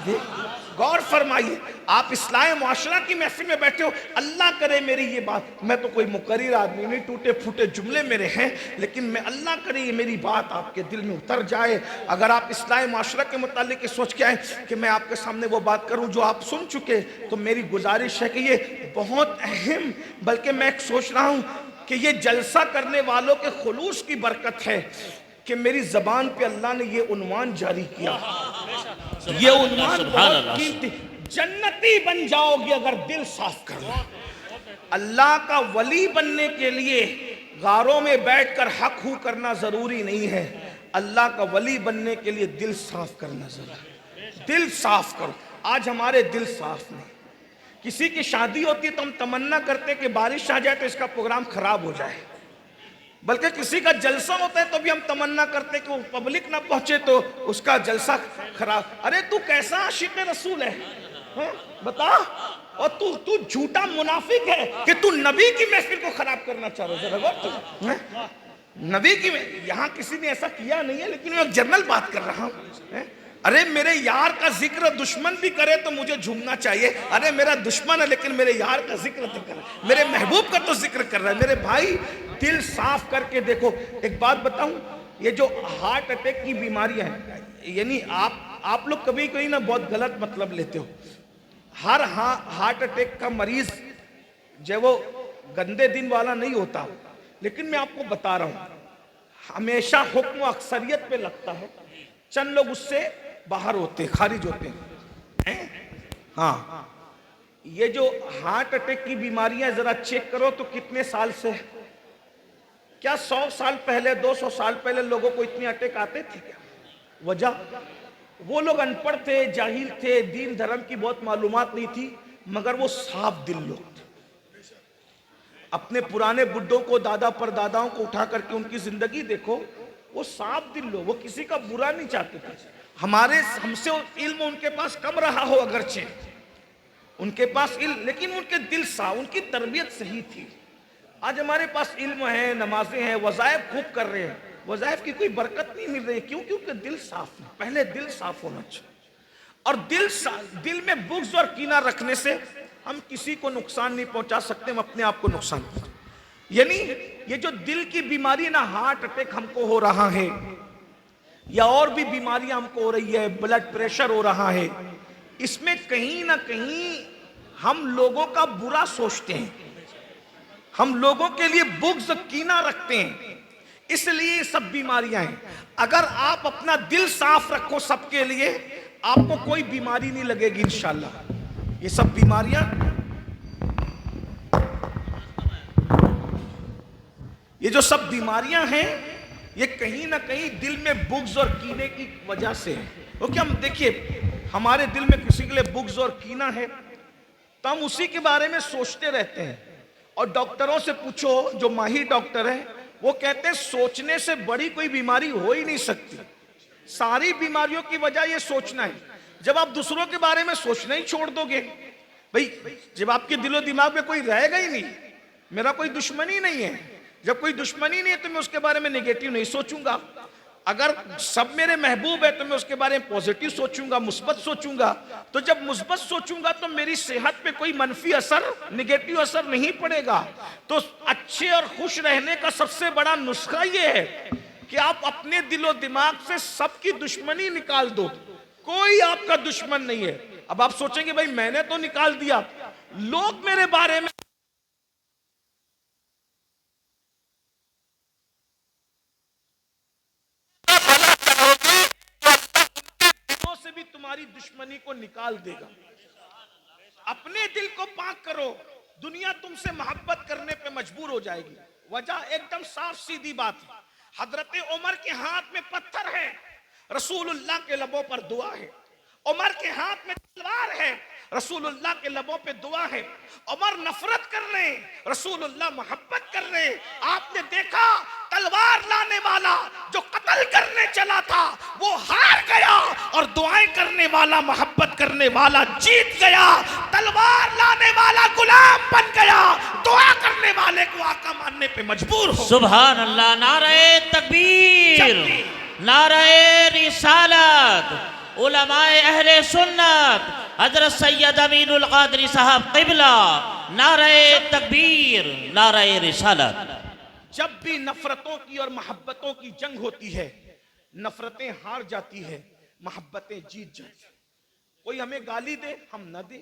कीजिए, गौर फरमाइए। आप इस्लाह मुआशरा की महफिल में बैठे हो, अल्लाह करे मेरी ये बात, मैं तो कोई मुकर्रिर आदमी नहीं, टूटे फूटे जुमले मेरे हैं, लेकिन मैं अल्लाह करे ये मेरी बात आपके दिल में उतर जाए। अगर आप इस्लाह मुआशरा के मुतालिक सोच के आए कि मैं आपके सामने वो बात करूं जो आप सुन चुके, तो मेरी गुजारिश है कि ये बहुत अहम, बल्कि मैं सोच रहा हूं कि ये जलसा करने वालों के खुलूस की बरकत है कि मेरी जबान पे अल्लाह ने ये उन्वान जारी किया। ये उन्वान बहुत कीमती, जन्नती बन जाओगे अगर दिल साफ कर लो। अल्लाह का वली बनने के लिए गारों में बैठकर हक हू करना जरूरी नहीं है, अल्लाह का वली बनने के लिए दिल साफ करना जरूरी। दिल साफ करो। आज हमारे दिल साफ नहीं। किसी की शादी होती है तो हम तमन्ना करते हैं कि बारिश आ जाए तो इसका प्रोग्राम खराब हो जाए, बल्कि किसी का जलसा होता है तो भी हम तमन्ना करते हैं कि वो पब्लिक ना पहुंचे तो उसका जलसा खराब। अरे तू कैसा आशिक रसूल है, बता। और तू झूठा मुनाफिक है कि तू नबी की महफिल को खराब करना चाह रहा है। नबी की, यहाँ किसी ने ऐसा किया नहीं है, लेकिन मैं एक जनरल बात कर रहा हूँ। अरे मेरे यार का जिक्र दुश्मन भी करे तो मुझे झूमना चाहिए। अरे मेरा दुश्मन है लेकिन मेरे यार का जिक्र तो कर, मेरे महबूब का तो जिक्र कर रहा है। मेरे भाई दिल साफ करके देखो। एक बात बताऊं, ये जो हार्ट अटैक की बीमारियां हैं, यानी आप लोग कभी कभी ना बहुत गलत मतलब लेते हो। हर हार्ट अटैक का मरीज जो वो गंदे दिन वाला नहीं होता, लेकिन मैं आपको बता रहा हूं हमेशा हुक्म अक्सरियत पे लगता है, चंद लोग उससे बाहर होते, खारिज होते हैं। हाँ, ये जो हार्ट अटैक की बीमारियां जरा चेक करो तो कितने साल से, क्या 100 साल पहले 200 साल पहले लोगों को इतने अटैक आते थे क्या? वजह, वो लोग अनपढ़ थे, जाहिल थे, दीन धर्म की बहुत मालूमात नहीं थी, मगर वो साफ दिल लोग थे। अपने पुराने बुड्ढों को, दादा परदादाओं को उठा करके उनकी जिंदगी देखो, वो साफ दिल लोग, वो किसी का बुरा नहीं चाहते थे। हमसे इल्म उनके पास कम रहा हो, अगरचे उनके पास इल्म, लेकिन उनके दिल साफ, उनकी तरबियत सही थी। आज हमारे पास इल्म है, नमाजें हैं, वज़ाइफ खूब कर रहे हैं, वज़ाइफ की कोई बरकत नहीं मिल रही। क्यों? क्योंकि दिल साफ नहीं। पहले दिल साफ होना चाहिए। और दिल में बुग़्ज़ और कीना रखने से हम किसी को नुकसान नहीं पहुंचा सकते, हम अपने आप को नुकसान पहुंचा। यानी ये जो दिल की बीमारी ना, हार्ट अटैक हमको हो रहा है या और भी बीमारियां हमको हो रही है, ब्लड प्रेशर हो रहा है, इसमें कहीं ना कहीं हम लोगों का बुरा सोचते हैं, हम लोगों के लिए बुग़्ज़ कीना रखते हैं, इसलिए ये सब बीमारियां हैं। अगर आप अपना दिल साफ रखो सबके लिए, आपको कोई बीमारी नहीं लगेगी इंशाल्लाह। ये सब बीमारियां, ये जो सब बीमारियां हैं, ये कहीं ना कहीं दिल में बुग़्ज़ और कीने की वजह से है। क्योंकि हम देखिए, हमारे दिल में किसी के लिए बुग़्ज़ और कीना है तो हम उसी के बारे में सोचते रहते हैं। और डॉक्टरों से पूछो, जो माहिर डॉक्टर हैं, वो कहते हैं सोचने से बड़ी कोई बीमारी हो ही नहीं सकती। सारी बीमारियों की वजह ये सोचना है। जब आप दूसरों के बारे में सोचना ही छोड़ दोगे, भाई जब आपके दिलो दिमाग में कोई रहेगा ही नहीं, मेरा कोई दुश्मन ही नहीं है, जब कोई दुश्मनी नहीं है तो मैं उसके बारे में नेगेटिव नहीं सोचूंगा। अगर सब मेरे महबूब है तो मैं उसके बारे में पॉजिटिव सोचूंगा, मुस्बत सोचूंगा। तो जब मुस्बत सोचूंगा तो मेरी सेहत पे कोई मनफी असर, नेगेटिव असर नहीं पड़ेगा। तो अच्छे और खुश रहने का सबसे बड़ा नुस्खा ये है कि आप अपने दिलो दिमाग से सबकी दुश्मनी निकाल दो। कोई आपका दुश्मन नहीं है। अब आप सोचेंगे भाई मैंने तो निकाल दिया, लोग मेरे बारे में से भी तुम्हारी दुश्मनी को निकाल देगा। अपने दिल को पाक करो, दुनिया तुमसे मोहब्बत करने पे मजबूर हो जाएगी। वजह एकदम साफ सीधी बात है। हजरत उमर के हाथ में पत्थर है, रसूलुल्लाह के लबों पर दुआ है। उमर के हाथ में तलवार है, रसूलुल्लाह के लबों पे दुआ है। उमर नफरत कर रहे हैं, रसूलुल्लाह मोहब्बत कर रहे हैं। आपने देखा तलवार लाने वाला जो कत्ल करने चला था वो हार गया, और दुआएं करने वाला, मोहब्बत करने वाला जीत गया। तलवार लाने वाला गुलाम बन गया, दुआ करने वाले को आका मानने पे मजबूर हो। सुभान अल्लाह। नारे तकबीर, नारे रिसालत। उलमाए अहले सुन्नत हजरत सैयद अमीनुल कादरी साहब क़िबला, नारे तकबीर, नारे रिसालत। जब भी नफरतों की और मोहब्बतों की जंग होती है, नफरतें हार जाती है, मोहब्बतें जीत जाती है। कोई हमें गाली दे, हम न दे।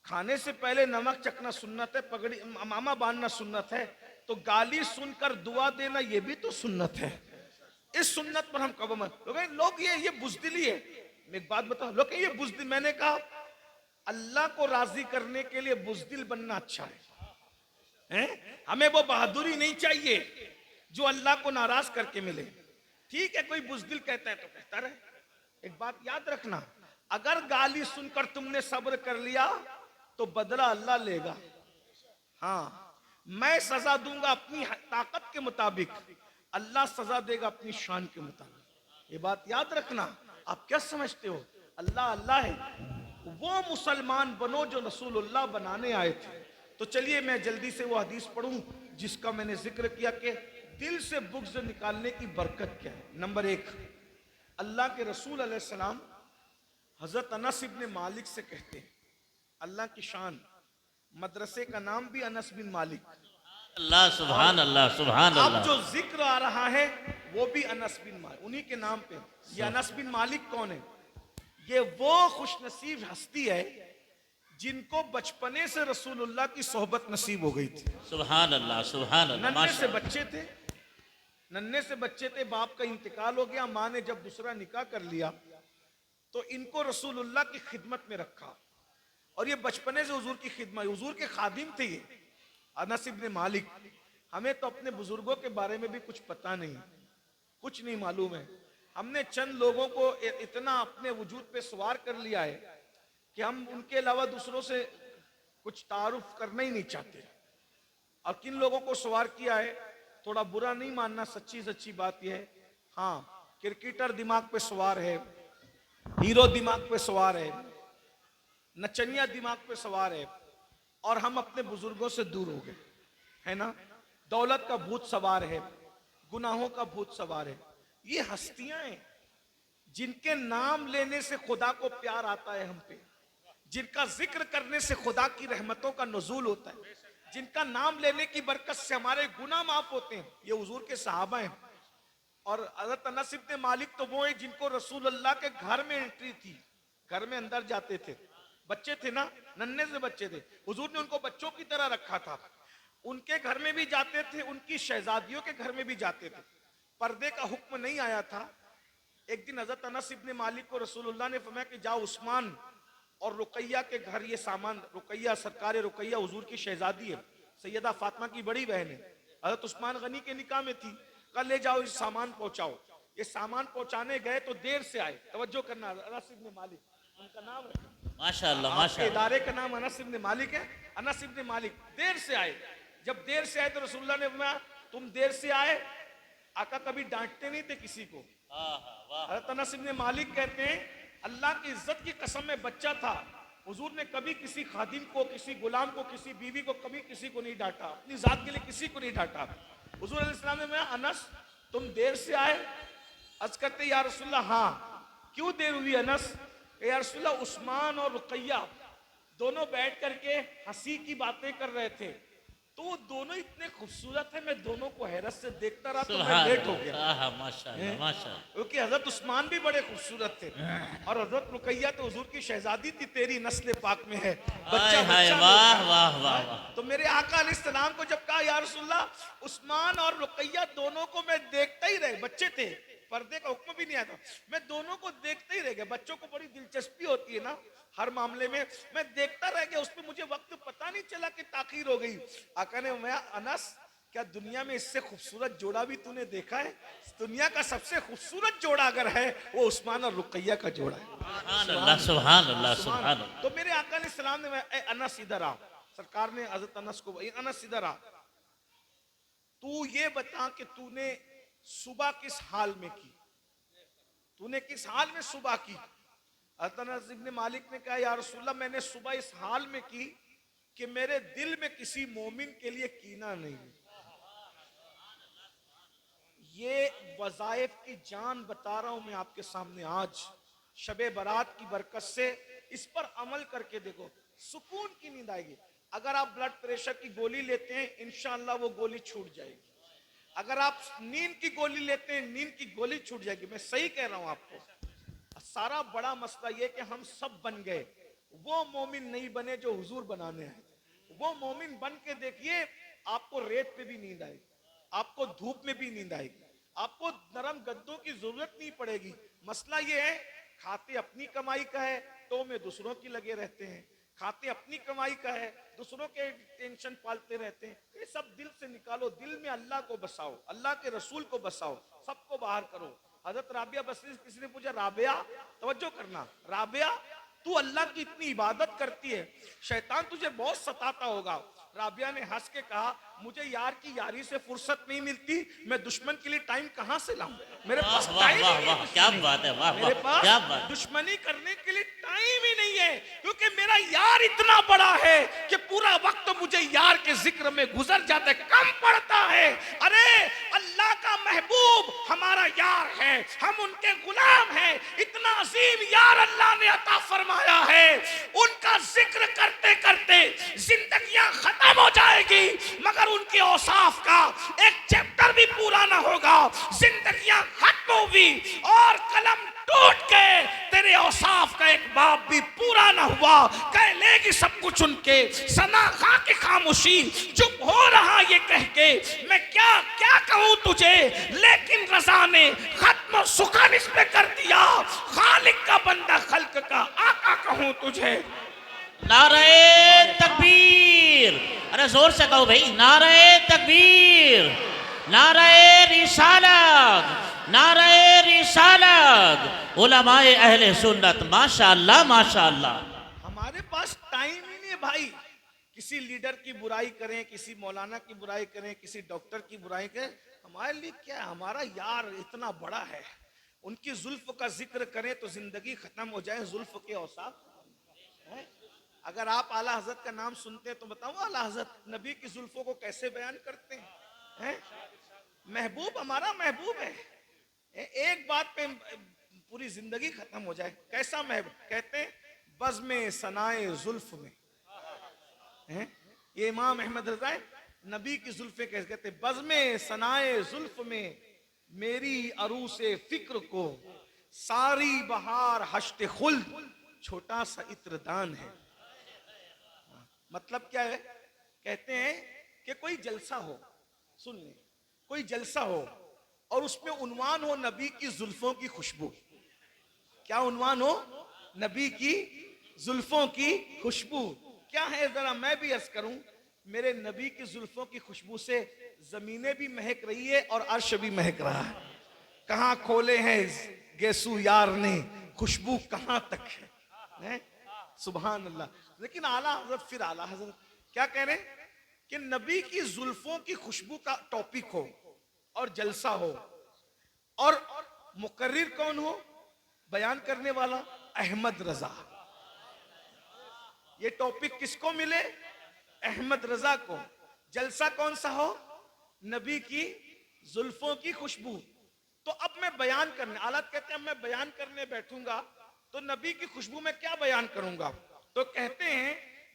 खाने से पहले नमक चखना सुन्नत है, पगड़ी मामा बांधना सुन्नत है, तो गाली सुनकर दुआ देना ये भी तो सुन्नत है। इस सुन्नत पर हम कब लोग ये बुजदिली है। मैं एक बात बताऊं, लोग ये बुजदिल, मैंने कहा अल्लाह को राजी करने के लिए बुजदिल बनना अच्छा है? हमें वो बहादुरी नहीं चाहिए जो अल्लाह को नाराज करके मिले। ठीक है, कोई बुजदिल कहता है तो कहता रहे। एक बात याद रखना, अगर गाली सुनकर तुमने सब्र कर लिया तो बदला अल्लाह लेगा। हाँ, मैं सजा दूंगा अपनी ताकत के मुताबिक, अल्लाह सजा देगा अपनी शान के मुताबिक। ये बात याद रखना। आप क्या समझते हो, अल्लाह अल्लाह है। वो मुसलमान बनो जो रसूलुल्लाह बनाने आए थे। तो चलिए मैं जल्दी से वो हदीस पढ़ूं जिसका मैंने जिक्र किया कि दिल से बुग़्ज़ निकालने की बरकत क्या है। नंबर 1, अल्लाह के रसूल अलैहिस्सलाम हजरत अनस इब्न मालिक से कहते हैं, अल्लाह की शान, मदरसे का नाम भी अनस बिन मालिक। अल्लाह सुभान अल्लाह सुभान अब अल्लाह। जो जिक्र आ रहा है वो भी अनस बिन मालिक, उन्हीं के नाम पे। ये अनस बिन मालिक कौन है? ये वो खुशनसीब हस्ती है जिनको बचपने से रसूलुल्लाह की सोहबत नसीब हो गई थी। सुभान अल्लाह सुभान अल्लाह। नन्हे से बच्चे थे, नन्हे से बच्चे थे, बाप का इंतकाल हो गया, माँ ने जब दूसरा निकाह कर लिया तो इनको रसूलुल्लाह की खिदमत में रखा और ये बचपने से हुजूर की खिदमत, हुजूर के खादिम थे ये अनस इब्न मालिक। हमें तो अपने बुजुर्गों के बारे में भी कुछ पता नहीं, कुछ नहीं मालूम है। हमने चंद लोगों को इतना अपने वजूद पे सवार कर लिया है कि हम उनके अलावा दूसरों से कुछ तारुफ करना ही नहीं चाहते। और किन लोगों को सवार किया है थोड़ा बुरा नहीं मानना, सच्ची सच्ची बात यह है। हाँ, क्रिकेटर दिमाग पे सवार है, हीरो दिमाग पे सवार है, नचनिया दिमाग पे सवार है, और हम अपने बुजुर्गों से दूर हो गए, है ना। दौलत का भूत सवार है, गुनाहों का भूत सवार है। ये हस्तियां हैं जिनके नाम लेने से खुदा को प्यार आता है हम पे, जिनका जिक्र करने से खुदा की रहमतों का नुज़ूल होता है, जिनका नाम लेने की बरकत से हमारे गुनाह माफ होते हैं। ये हुजूर के सहाबा हैं। और हज़रत अनस इब्न मालिक तो वो है जिनको रसूलुल्लाह के घर में एंट्री थी, घर में अंदर जाते थे। बच्चे थे ना, नन्हे से बच्चे थे, हुजूर ने उनको बच्चों की तरह रखा था। उनके घर में भी जाते थे, उनकी शहजादियों के घर में भी जाते थे। पर्दे का हुक्म नहीं आया था। एक दिन हज़रत अनस इब्न मालिक को रसूलुल्लाह ने फरमाया कि जाओ उस्मान और रुकैया के घर ये सामान, रुकैया सरकार रुकैया हुजूर की शहजादी है, सैयदा फातिमा की बड़ी बहन है, हज़रत उस्मान गनी के निकाह में थी, कल ले जाओ इस सामान पहुंचाओ। ये सामान पहुंचाने गए तो देर से आए। तवज्जो करना, अनस इब्न मालिक उनका नाम है, माशाअल्लाह आपके माशाअल्लाह। इदारे का नाम अनस इब्न मालिक है। अनस इब्न मालिक देर से आए। जब देर से आए तो रसूलुल्लाह ने फरमाया तुम देर से आए। आका कभी डांटते नहीं थे किसी को। हज़रत अनस इब्न मालिक कहते हैं अल्लाह की इज्जत की कसम में बच्चा था, हुजूर ने कभी किसी खादिम को, किसी गुलाम को, किसी बीवी को, कभी किसी को नहीं डांटा, अपनी जात के लिए किसी को नहीं डांटा। हुजूर अलैहिस्सलाम ने मैं अनस तुम देर से आए? अर्ज करते या रसूलल्लाह हाँ। क्यों देर हुई अनस? या रसूलल्लाह उस्मान और रुकैया दोनों बैठ करके हंसी की बातें कर रहे थे, तो वो दोनों इतने खूबसूरत है, मैं दोनों को हैरत से देखता रहा तो मैं लेट हो गया। माशाअल्लाह माशाअल्लाह। क्योंकि हजरत उस्मान भी बड़े खूबसूरत थे और हजरत रुकैया तो हुजूर की शहजादी थी, तेरी नस्ल पाक में है, बच्चा हाय बच्चा वाह बोलता। वाह वाह वाह। तो मेरे आका अलैहिस्सलाम को जब कहा या रसूलल्लाह उस्मान और रुकैया दोनों को मैं देखता ही रह, बच्चे थे, पर्दे का हुक्म भी नहीं आया था, मैं दोनों को देखते ही रह गया। बच्चों को बड़ी दिलचस्पी होती है ना हर मामले में, मैं देखता रह गया, उसमें मुझे वक्त पता नहीं चला कि ताखीर हो गई। आका ने मैं अनस क्या दुनिया में इससे खूबसूरत जोड़ा भी तूने देखा है? दुनिया का सबसे खूबसूरत जोड़ा अगर है वो उस्मान और रुकैया का जोड़ा है। सुभान अल्लाह सुभान अल्लाह सुभान अल्लाह। तो मेरे आका अलैहिस्सलाम ने अनस इधर आ, सरकार ने हजरत अनस को, अनस इधर आ, तू ये बता कि तूने सुबह किस हाल में की, तूने किस हाल में सुबह की? हज़रत अनस इब्न मालिक ने कहा या रसूलल्लाह मैंने सुबह इस हाल में की कि मेरे दिल में किसी मोमिन के लिए कीना नहीं है। ये वज़ाइफ की जान बता रहा हूं मैं आपके सामने आज। शबे बारात की बरकत से इस पर अमल करके देखो, सुकून की नींद आएगी। अगर आप ब्लड प्रेशर की गोली लेते हैं, इंशाअल्लाह वो गोली छूट जाएगी। अगर आप नींद की गोली लेते हैं, नींद की गोली छूट जाएगी। मैं सही कह रहा हूं आपको। सारा बड़ा मसला ये कि हम सब बन गए, वो मोमिन नहीं बने जो हुजूर बनाने हैं। वो मोमिन बन के देखिए, आपको रेत पे भी नींद आएगी, आपको धूप में भी नींद आएगी, आपको नरम गद्दों की जरूरत नहीं पड़ेगी। मसला ये है, खाते अपनी कमाई का है तो में दूसरों की लगे रहते हैं, खाते अपनी कमाई का है, दूसरों के टेंशन पालते रहते हैं। ये सब दिल से निकालो, दिल में अल्लाह को बसाओ, अल्लाह के रसूल को बसाओ, सबको बाहर करो। हजरत राबिया बसरी से किसी ने पूछा, राबिया तवज्जो करना, राबिया तू अल्लाह की इतनी इबादत करती है, शैतान तुझे बहुत सताता होगा। राबिया ने हंस के कहा, मुझे यार की यारी से फुर्सत नहीं मिलती, मैं दुश्मन के लिए टाइम कहां से लाऊं? मेरे पास टाइम वाह ही वाह, नहीं, क्या बात है, वाह मेरे वाह, क्या पास बात। दुश्मनी करने के लिए टाइम ही नहीं है, क्योंकि मेरा यार इतना बड़ा है कि पूरा वक्त मुझे यार के जिक्र में गुजर जाता है, कम पड़ता है। अरे अल्लाह का महबूब हमारा यार है, हम उनके गुलाम हैं। इतना अजीम यार अल्लाह ने अता फरमाया है, उनका जिक्र करते करते जिंदगियां खत्म हो जाएगी, मगर उनके औसाफ का एक चैप्टर भी पूरा ना होगा। जिंदगियां खत्म होगी और कलम टूट के तेरे औसाफ का एक बाप भी पूरा ना हुआ। कह लेगी सब कुछ उनके, सना खा के खामोशी, चुप हो रहा ये कह के मैं क्या क्या कहूं तुझे, लेकिन रजा ने खत्म सुखान इस पे कर दिया। खालिक का बंदा खल्क का आका कहूं तुझे। नारे तकबीर, अरे जोर से कहो भाई, नारे तकबीर, नारे रिसालत, नारे रिसालत, उलमाए अहले सुन्नत, माशाअल्लाह माशाअल्लाह। हमारे पास टाइम ही नहीं है भाई, किसी लीडर की बुराई करें, किसी मौलाना की बुराई करें, किसी डॉक्टर की बुराई करें, हमारे लिए क्या? हमारा यार इतना बड़ा है, उनकी जुल्फ का जिक्र करें तो जिंदगी खत्म हो जाए। जुल्फ के औसाफ है। अगर आप आला हजरत का नाम सुनते हैं तो बताओ, आला हजरत नबी की जुल्फों को कैसे बयान करते हैं? महबूब हमारा महबूब है, एक बात पे पूरी जिंदगी खत्म हो जाए। कैसा महबूब? कहते हैं बज़्मे सनाए जुल्फ में, ये इमाम अहमद रज़ा नबी की जुल्फे कैसे कहते हैं, बज़्मे सनाए जुल्फ में मेरी अरूसे फिक्र को सारी बहार हश्ते खुल्द छोटा सा इत्रदान है। मतलब क्या है? कहते हैं कि कोई जलसा हो, सुन ले, कोई जलसा हो और उसमें उन्वान हो नबी की जुल्फों की खुशबू। क्या उन्वान हो? नबी की जुल्फों की खुशबू। क्या है जरा मैं भी अर्ज करूं, मेरे नबी की जुल्फों की खुशबू से जमीनें भी महक रही है और अर्श भी महक रहा है। कहां खोले हैं गेसू यार ने, खुशबू कहां तक है? सुभान अल्लाह। लेकिन आला हजरत, फिर आला हजरत क्या कह रहे हैं कि नबी की जुल्फों की खुशबू का टॉपिक हो और जलसा हो, और मुकर्रिर कौन हो? बयान करने वाला अहमद रजा। ये टॉपिक किसको मिले? अहमद रजा को। जलसा कौन सा हो? नबी की जुल्फों की खुशबू। तो अब मैं बयान करने, आलत कहते हैं मैं बयान करने बैठूंगा तो नबी की खुशबू में क्या बयान करूंगा? तो कहते हैं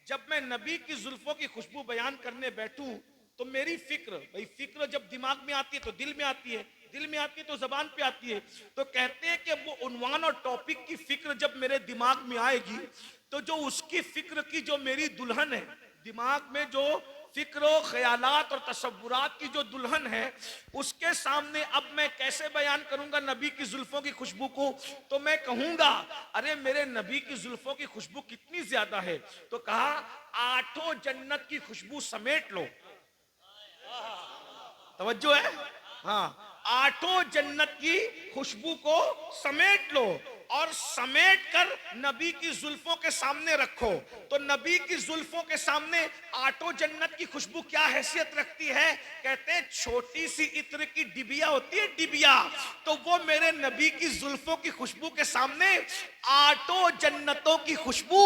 जब मैं नबी की जुल्फों की खुशबू बयान करने बैठूं तो मेरी फिक्र, भाई फिक्र जब दिमाग में आती है तो दिल में आती है, दिल में आती है तो जबान पे आती है। तो कहते हैं कि वो उन्वान और टॉपिक की फिक्र जब मेरे दिमाग में आएगी तो जो उसकी फिक्र की जो मेरी दुल्हन है, दिमाग में जो फिक्र ख्यालात और तसव्वुरात की जो दुल्हन है, उसके सामने अब मैं कैसे बयान करूंगा नबी की जुल्फों की खुशबू को? तो मैं कहूंगा अरे मेरे नबी की जुल्फों की खुशबू कितनी ज्यादा है। तो कहा 8 जन्नत की खुशबू समेट लो। तवज्जो है? हाँ, 8 जन्नत की खुशबू को समेट लो और समेट कर नबी की जुल्फों के सामने रखो। तो नबी की जुल्फों के सामने 8 जन्नत की खुशबू क्या हैसियत रखती है? कहते हैं छोटी सी इत्र की डिबिया होती है, डिबिया, तो वो मेरे नबी की जुल्फों की खुशबू के सामने 8 जन्नतों की खुशबू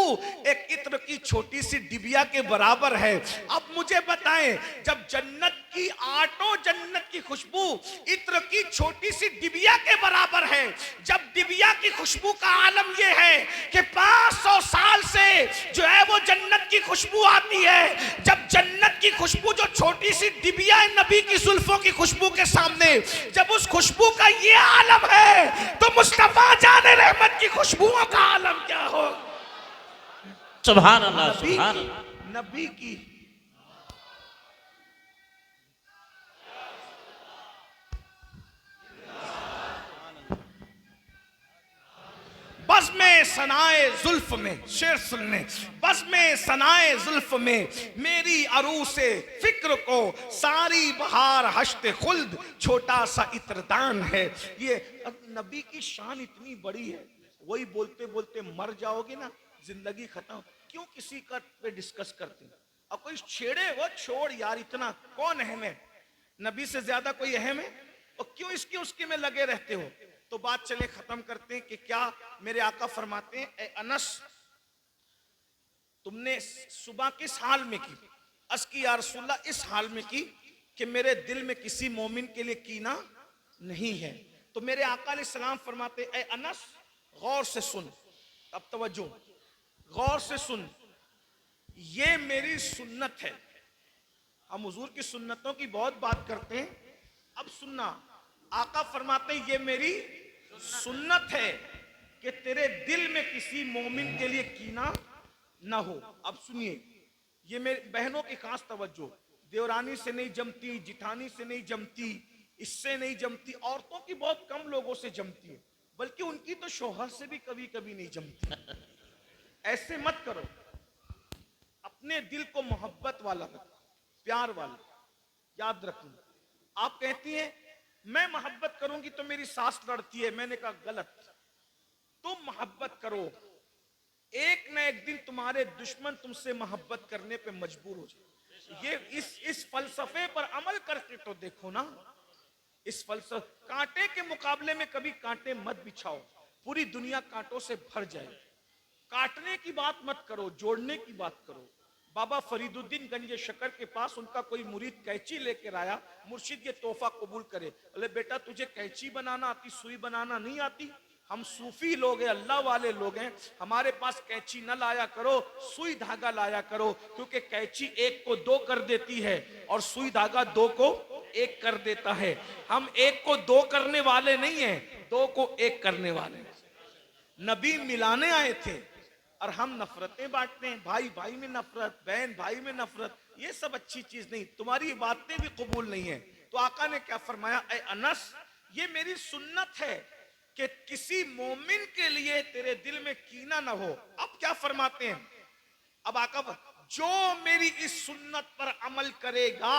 एक इत्र की छोटी सी डिबिया के बराबर है। अब मुझे बताएं, जब जन्नत की 8 जन्नत की खुशबू इत्र की छोटी सी डिबिया के बराबर है, जब डिबिया की खुशबू खुशबू का आलम ये है कि 500 साल से जो है वो जन्नत की खुशबू आती है। जब जन्नत की खुशबू जो छोटी सी डिबिया है नबी की जुल्फों की खुशबू के सामने, जब उस खुशबू का ये आलम है तो मुस्तफा जाने रहमत की खुशबुओं का आलम क्या हो। सुभान अल्लाह, सुभान अल्लाह। नबी की बज़्म सनाए जुल्फ में, शेर सुनने, बज़्म सनाए जुल्फ में मेरी अरूसे फिक्र को सारी बहार हश्ते खुल्द छोटा सा इत्रदान है। ये नबी की शान इतनी बड़ी है, वही बोलते बोलते मर जाओगे ना, जिंदगी खत्म। क्यों किसी का पे डिस्कस करते हैं? अब कोई छेड़े वो छोड़ यार, इतना कौन अहम है? नबी से ज्यादा कोई अहम है? और क्यों इसके उसके में लगे रहते हो? तो बात चले खत्म करते हैं कि क्या मेरे आका फरमाते हैं, ए अनस तुमने सुबह किस हाल में की? अस की या रसूलल्लाह इस हाल में की कि मेरे दिल में किसी मोमिन के लिए कीना नहीं है। तो मेरे आका अलैहिस्सलाम फरमाते, ए अनस गौर से सुन, अब तवज्जो, गौर से सुन, ये मेरी सुन्नत है। हम हुजूर की सुन्नतों की बहुत बात करते हैं, अब सुनना, आका फरमाते ये मेरी सुन्नत है कि तेरे दिल में किसी मोमिन के लिए कीना ना हो। अब सुनिए, ये मेरी बहनों की खास तवज्जो, देवरानी से नहीं जमती, जिठानी से नहीं जमती, इससे नहीं जमती, औरतों की बहुत कम लोगों से जमती है, बल्कि उनकी तो शौहर से भी कभी कभी नहीं जमती। ऐसे मत करो, अपने दिल को मोहब्बत वाला रखो, प्यार वाला। याद रखना, आप कहती हैं मैं मोहब्बत करूंगी तो मेरी सास लड़ती है, मैंने कहा गलत, तुम मोहब्बत करो, एक न एक दिन तुम्हारे दुश्मन तुमसे मोहब्बत करने पे मजबूर हो जाए। ये इस फलसफे पर अमल करके तो देखो ना। इस फलसफे, कांटे के मुकाबले में कभी कांटे मत बिछाओ, पूरी दुनिया कांटों से भर जाए। काटने की बात मत करो, जोड़ने की बात करो। बाबा फरीदुद्दीन गंज शकर के पास उनका कोई मुरीद कैंची लेकर आया, मुर्शिद ये तोहफा कबूल करे। अरे बेटा तुझे कैंची बनाना आती, सुई बनाना नहीं आती? हम सूफी लोग हैं, अल्लाह वाले लोग हैं, हमारे पास कैंची न लाया करो, सुई धागा लाया करो, क्योंकि कैंची एक को दो कर देती है और सुई धागा दो को एक कर देता है। हम एक को दो करने वाले नहीं हैं, दो को एक करने वाले। नबी मिलाने आए थे और हम नफरतें बांटते हैं, भाई भाई में नफरत, बहन भाई में नफरत, ये सब अच्छी चीज नहीं, तुम्हारी बातें भी कबूल नहीं है। तो आका ने क्या फरमाया, ए अनस ये मेरी सुन्नत है कि किसी मोमिन के लिए तेरे दिल में कीना ना हो। अब क्या फरमाते हैं, अब आका जो मेरी इस सुन्नत पर अमल करेगा